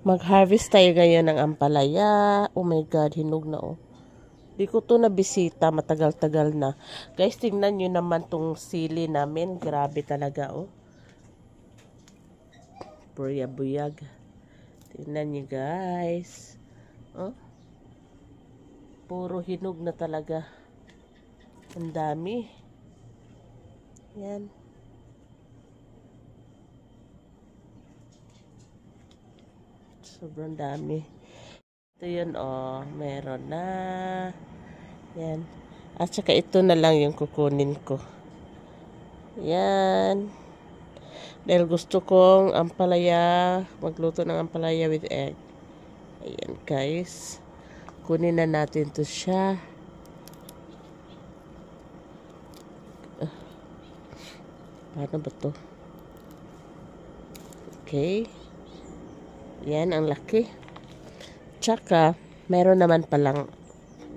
Mag-harvest tayo ngayon ng ampalaya. Oh my God, hinog na oh. Di ko to nabisita, matagal-tagal na. Guys, tingnan nyo naman tong sili namin. Grabe talaga oh. Buyag-buyag. Tingnan nyo guys. Oh. Puro hinog na talaga. Ang dami. Yan. Sobrang dami. Ito yun, oh. Meron na. Yan. At saka ito na lang yung kukunin ko. Yan. Dahil gusto kong ampalaya. Magluto ng ampalaya with egg. Ayan, guys. Kunin na natin to siya. Paano ba to? Okay. Yan, ang laki. Tsaka, meron naman palang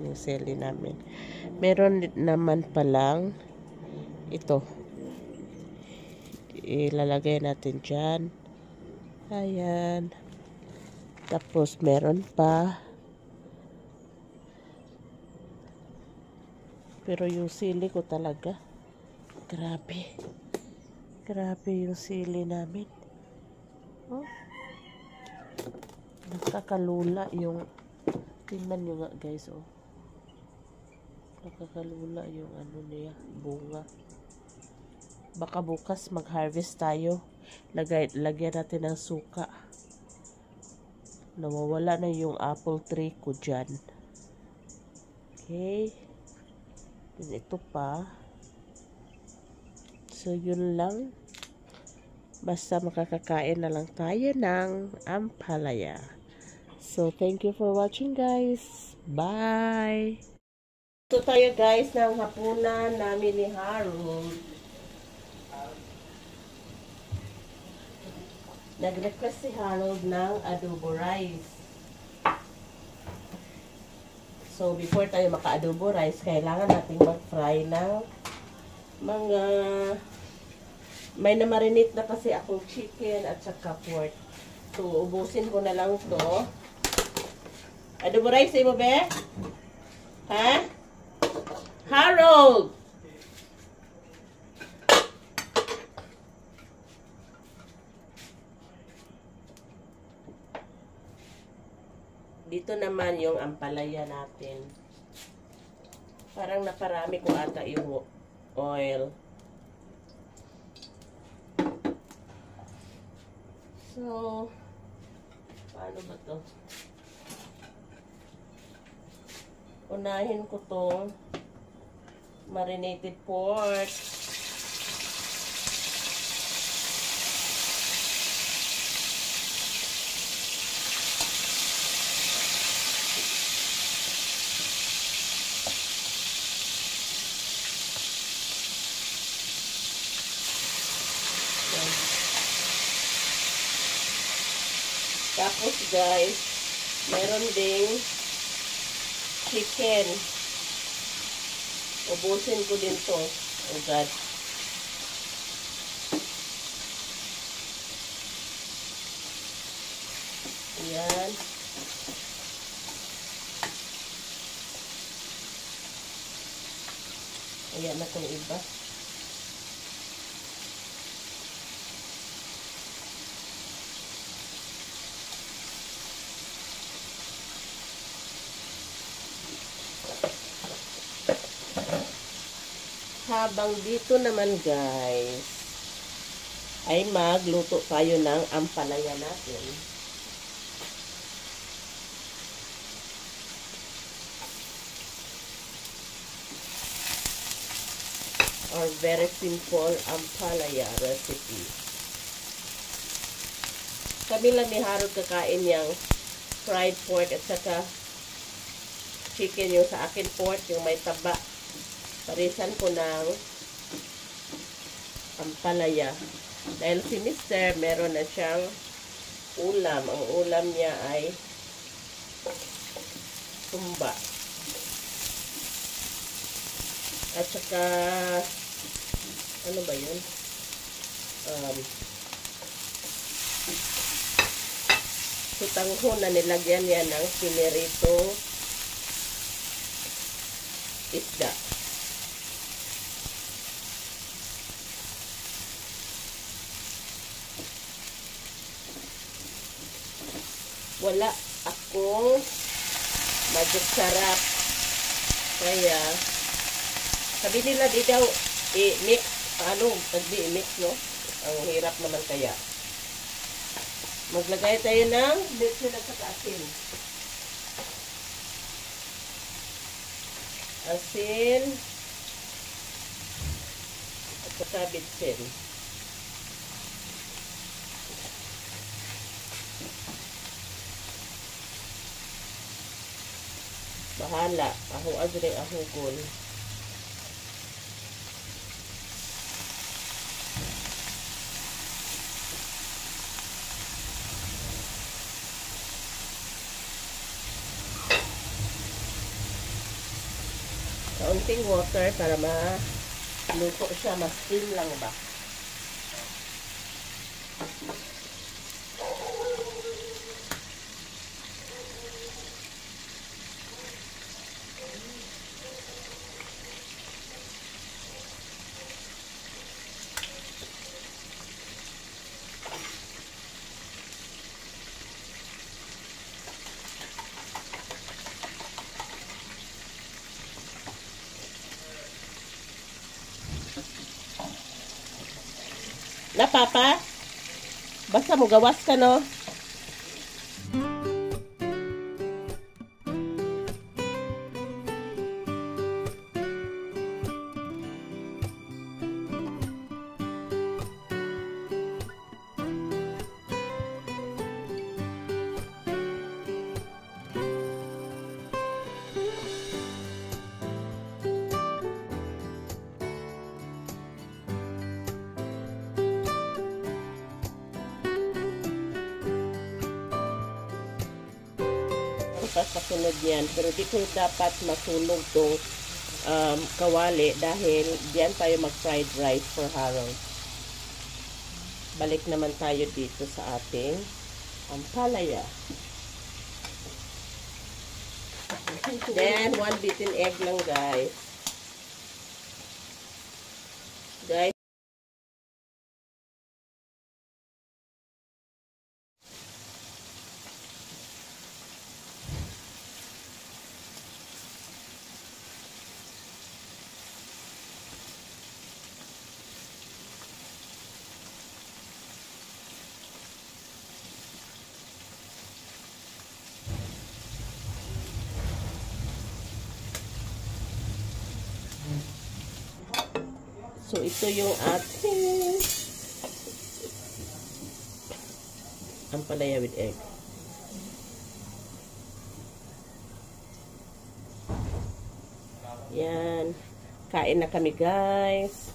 yung sili namin. Meron naman palang ito. Ilalagay natin dyan. Ayan. Tapos, meron pa. Pero yung sili ko talaga, grabe. Grabe yung sili namin. Oh. Nakakalula yung, tingnan nyo nga guys, oh. Nakakalula yung ano niya, bunga. Baka bukas mag-harvest tayo. Lagyan natin ng suka. Nawawala na yung apple tree ko dyan. Okay. Then ito pa. So, yun lang. Basta makakakain na lang tayo ng ampalaya. So, thank you for watching guys. Bye! Ito tayo guys ng hapunan namin ni Harold. Nag-request si Harold ng adobo rice. So, before tayo maka-adobo rice, kailangan natin mag-fry ng mga... May na-marinate na kasi akong chicken at saka pork. So, ubusin ko na lang to. Adobo rice, mo be? Ha? Harold! Dito naman yung ampalaya natin. Parang naparami ko ata yung oil. So, paano ba to? Unahin ko tong marinated pork. Tapos guys, meron ding chicken. Ubusin ko din to. Oh God. Ayan. Ayan na itong iba. Habang dito naman guys, ay magluto tayo ng ampalaya natin. Or very simple ampalaya recipe. Kami lang ni Harold kakain yung fried pork at saka chicken. Yung sa akin pork, yung may taba. Parisan ko ng ampalaya. Dahil si Mr. meron na siyang ulam. Ang ulam niya ay tumba. At saka, ano ba yun? sutanghon na nilagyan niya ng piniritong isda. Wala akong magic sarap. Kaya, sabi nila di daw i-mix. Hindi i-mix, no? Ang hirap naman kaya. Maglagay tayo ng bitsin at saka asin. Asin at saka bitsin. Bahala. Ahuan din ang ahugon. Kaunting water para maluto siya. Mas-steam lang ba? Na, Papa? Basta mo gawas ka, no? Kasunod yan. Pero di ko dapat masunog tong kawali dahil diyan tayo mag-fried rice for Harold. Balik naman tayo dito sa ating ampalaya. Then, 1 beaten egg lang, guys. So, ito yung ating ampalaya with egg. Yan. Kain na kami, guys.